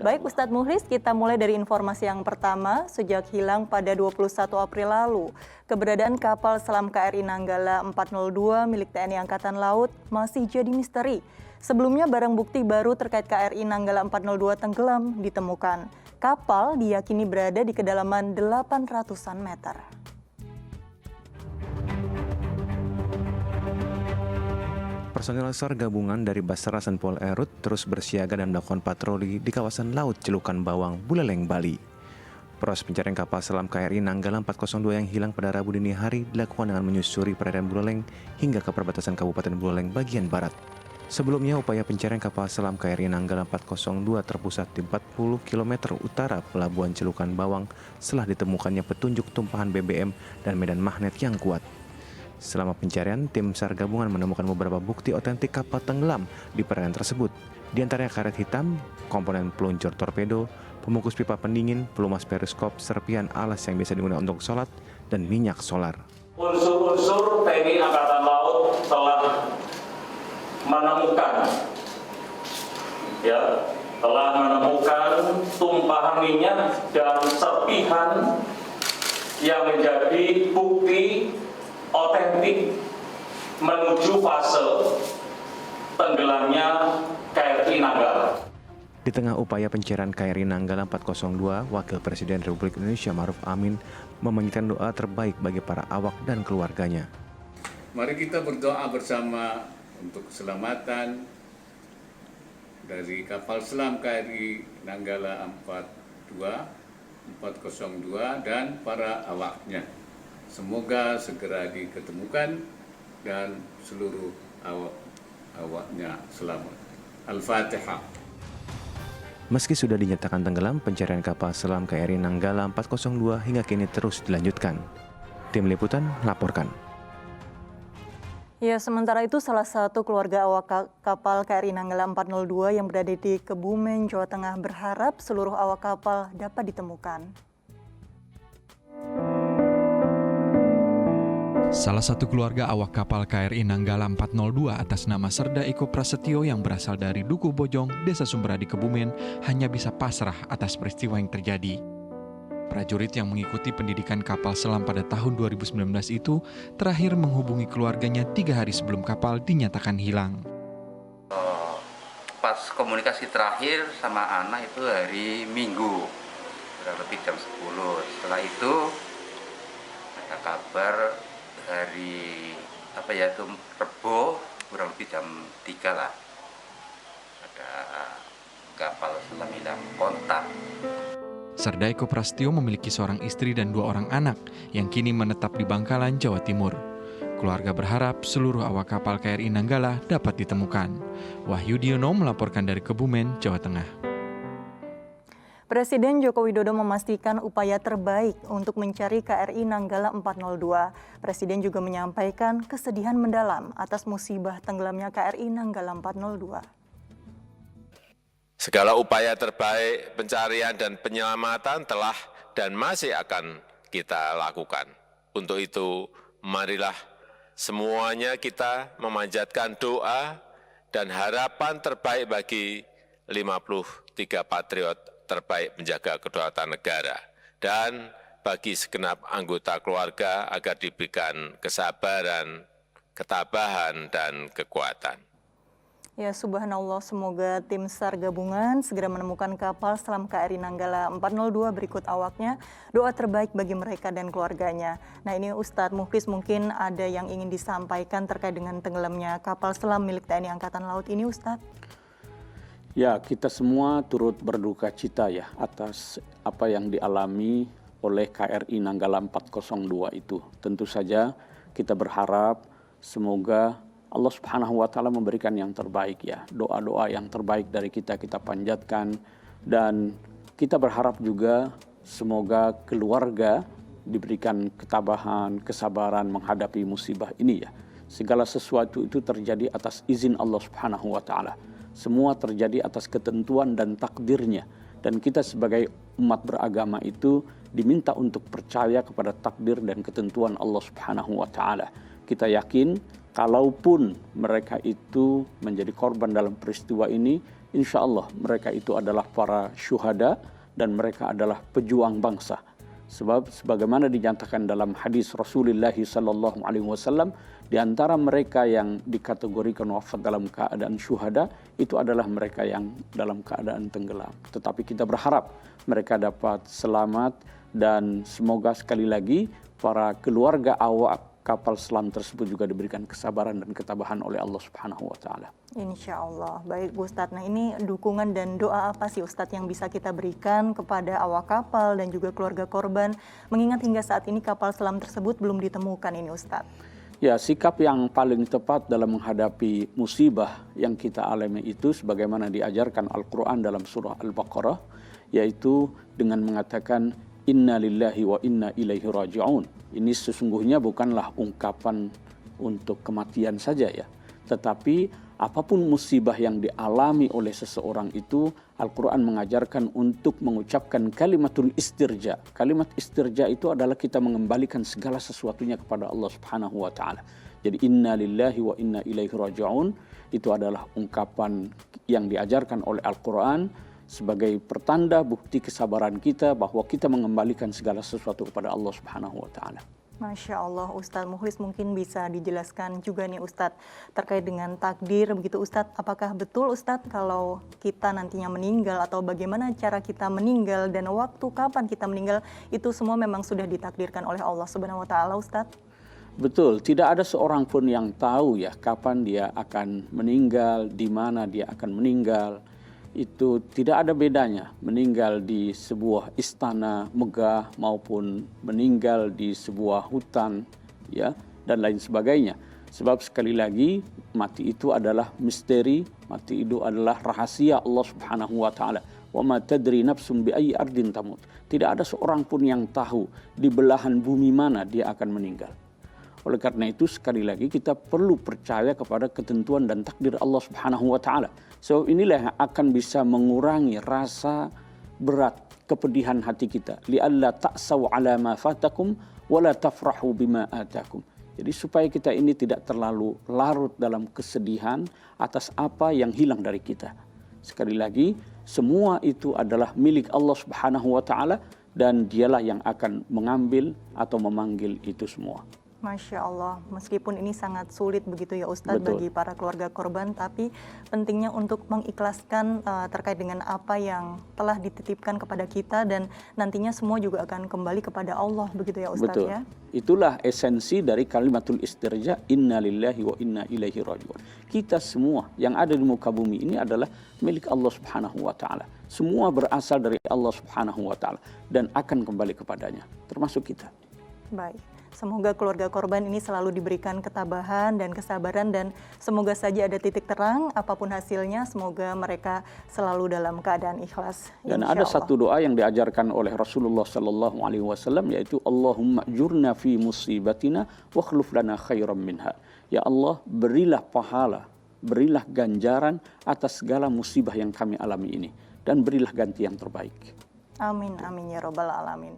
Baik Ustadz Muhlis, kita mulai dari informasi yang pertama. Sejak hilang pada 21 April lalu, keberadaan kapal selam KRI Nanggala 402 milik TNI Angkatan Laut masih jadi misteri. Sebelumnya barang bukti baru terkait KRI Nanggala 402 tenggelam ditemukan. Kapal diyakini berada di kedalaman 800-an meter. Personil SAR gabungan dari Basarnas dan Pol Airut terus bersiaga dan melakukan patroli di kawasan Laut Celukan Bawang, Buleleng, Bali. Proses pencarian kapal selam KRI Nanggala 402 yang hilang pada Rabu dini hari dilakukan dengan menyusuri perairan Buleleng hingga ke perbatasan Kabupaten Buleleng bagian barat. Sebelumnya, upaya pencarian kapal selam KRI Nanggala 402 terpusat di 40 km utara Pelabuhan Celukan Bawang setelah ditemukannya petunjuk tumpahan BBM dan medan magnet yang kuat. Selama pencarian, tim SAR gabungan menemukan beberapa bukti otentik kapal tenggelam di perairan tersebut. Di antaranya karet hitam, komponen peluncur torpedo, pembungkus pipa pendingin, pelumas periskop, serpihan alas yang biasa digunakan untuk sholat, dan minyak solar. Unsur-unsur TNI Angkatan Laut telah menemukan tumpahan minyak dan serpihan yang menjadi bukti otentik menuju fase tenggelamnya KRI Nanggala. Di tengah upaya pencarian KRI Nanggala 402, Wakil Presiden Republik Indonesia Ma'ruf Amin memanggilkan doa terbaik bagi para awak dan keluarganya. Mari kita berdoa bersama untuk keselamatan dari kapal selam KRI Nanggala 402 dan para awaknya. Semoga segera diketemukan dan seluruh awaknya selamat. Al-Fatihah. Meski sudah dinyatakan tenggelam, pencarian kapal selam KRI Nanggala 402 hingga kini terus dilanjutkan. Tim Liputan laporkan. Ya, sementara itu salah satu keluarga awak kapal KRI Nanggala 402 yang berada di Kebumen, Jawa Tengah berharap seluruh awak kapal dapat ditemukan. Salah satu keluarga awak kapal KRI Nanggala 402 atas nama Serda Eko Prasetyo yang berasal dari Dukuh Bojong, Desa Sumberadi, Kebumen, hanya bisa pasrah atas peristiwa yang terjadi. Prajurit yang mengikuti pendidikan kapal selam pada tahun 2019 itu terakhir menghubungi keluarganya 3 hari sebelum kapal dinyatakan hilang. Pas komunikasi terakhir sama anak itu hari Minggu, kurang lebih jam 10. Setelah itu ada kabar hari Rebo kurang lebih jam 3 lah, ada kapal selam hilang kontak. Serda Eko Prasetyo memiliki seorang istri dan 2 orang anak yang kini menetap di Bangkalan, Jawa Timur. Keluarga berharap seluruh awak kapal KRI Nanggala dapat ditemukan. Wahyu Diono melaporkan dari Kebumen, Jawa Tengah. Presiden Joko Widodo memastikan upaya terbaik untuk mencari KRI Nanggala 402. Presiden juga menyampaikan kesedihan mendalam atas musibah tenggelamnya KRI Nanggala 402. Segala upaya terbaik pencarian dan penyelamatan telah dan masih akan kita lakukan. Untuk itu, marilah semuanya kita memanjatkan doa dan harapan terbaik bagi 53 patriot terbaik menjaga kedaulatan negara dan bagi segenap anggota keluarga agar diberikan kesabaran, ketabahan, dan kekuatan. Ya, subhanallah, semoga tim SAR gabungan segera menemukan kapal selam KRI Nanggala 402 berikut awaknya. Doa terbaik bagi mereka dan keluarganya. Nah, ini Ustadz Muhlis, mungkin ada yang ingin disampaikan terkait dengan tenggelamnya kapal selam milik TNI Angkatan Laut ini, Ustadz? Ya, kita semua turut berduka cita ya atas apa yang dialami oleh KRI Nanggala 402 itu. Tentu saja kita berharap semoga Allah Subhanahu wa Ta'ala memberikan yang terbaik ya. Doa-doa yang terbaik dari kita panjatkan, dan kita berharap juga semoga keluarga diberikan ketabahan, kesabaran menghadapi musibah ini ya. Segala sesuatu itu terjadi atas izin Allah Subhanahu wa Ta'ala. Semua terjadi atas ketentuan dan takdirnya. Dan kita sebagai umat beragama itu diminta untuk percaya kepada takdir dan ketentuan Allah Subhanahu wa Ta'ala. Kita yakin kalaupun mereka itu menjadi korban dalam peristiwa ini, insya Allah mereka itu adalah para syuhada dan mereka adalah pejuang bangsa. Sebab sebagaimana dinyatakan dalam hadis Rasulullah sallallahu alaihi wasallam, di antara mereka yang dikategorikan wafat dalam keadaan syuhada itu adalah mereka yang dalam keadaan tenggelam. Tetapi kita berharap mereka dapat selamat dan semoga sekali lagi para keluarga awak kapal selam tersebut juga diberikan kesabaran dan ketabahan oleh Allah Subhanahu wa taala. Insya Allah. Baik Ustadz, nah ini dukungan dan doa apa sih Ustadz yang bisa kita berikan kepada awak kapal dan juga keluarga korban, mengingat hingga saat ini kapal selam tersebut belum ditemukan ini Ustadz? Ya, sikap yang paling tepat dalam menghadapi musibah yang kita alami itu sebagaimana diajarkan Al-Quran dalam surah Al-Baqarah, yaitu dengan mengatakan Inna lillahi wa inna ilaihi raji'un. Ini sesungguhnya bukanlah ungkapan untuk kematian saja ya, tetapi apapun musibah yang dialami oleh seseorang itu, Al-Quran mengajarkan untuk mengucapkan kalimatul istirja. Kalimat istirja itu adalah kita mengembalikan segala sesuatunya kepada Allah Subhanahu wa taala. Jadi inna lillahi wa inna ilaihi raji'un itu adalah ungkapan yang diajarkan oleh Al-Quran sebagai pertanda bukti kesabaran kita bahwa kita mengembalikan segala sesuatu kepada Allah Subhanahu wa taala. Masya Allah, Ustadz Mukhlis mungkin bisa dijelaskan juga nih Ustadz terkait dengan takdir begitu Ustadz. Apakah betul Ustadz kalau kita nantinya meninggal atau bagaimana cara kita meninggal dan waktu kapan kita meninggal itu semua memang sudah ditakdirkan oleh Allah Subhanahu wa taala Ustadz? Betul, tidak ada seorang pun yang tahu ya kapan dia akan meninggal, di mana dia akan meninggal. Itu tidak ada bedanya meninggal di sebuah istana megah maupun meninggal di sebuah hutan ya dan lain sebagainya. Sebab sekali lagi mati itu adalah misteri, mati itu adalah rahasia Allah Subhanahu wa taala. Wa ma tadri nafsum bi ayyi ardin tamut. Tidak ada seorang pun yang tahu di belahan bumi mana dia akan meninggal. Oleh karena itu sekali lagi kita perlu percaya kepada ketentuan dan takdir Allah Subhanahu wa taala. So inilah yang akan bisa mengurangi rasa berat kepedihan hati kita. Li'alla ta'saw 'ala ma fatakum wa la tafrahu bima atakum. Jadi supaya kita ini tidak terlalu larut dalam kesedihan atas apa yang hilang dari kita. Sekali lagi, semua itu adalah milik Allah Subhanahu wa taala dan dialah yang akan mengambil atau memanggil itu semua. Masya Allah, meskipun ini sangat sulit begitu ya Ustadz bagi para keluarga korban, tapi pentingnya untuk mengikhlaskan terkait dengan apa yang telah dititipkan kepada kita dan nantinya semua juga akan kembali kepada Allah begitu ya Ustadz. Betul. Ya. Itulah esensi dari kalimatul istirja, inna lillahi wa inna ilaihi raji'un. Kita semua yang ada di muka bumi ini adalah milik Allah Subhanahu wa taala. Semua berasal dari Allah Subhanahu wa taala dan akan kembali kepadanya, termasuk kita. Baik. Semoga keluarga korban ini selalu diberikan ketabahan dan kesabaran dan semoga saja ada titik terang apapun hasilnya, semoga mereka selalu dalam keadaan ikhlas. Dan ada satu doa yang diajarkan oleh Rasulullah sallallahu alaihi wasallam yaitu Allahumma ajurna fi musibatina wa khluf lana khairan minha. Ya Allah, berilah pahala, berilah ganjaran atas segala musibah yang kami alami ini dan berilah ganti yang terbaik. Amin amin ya rabbal alamin.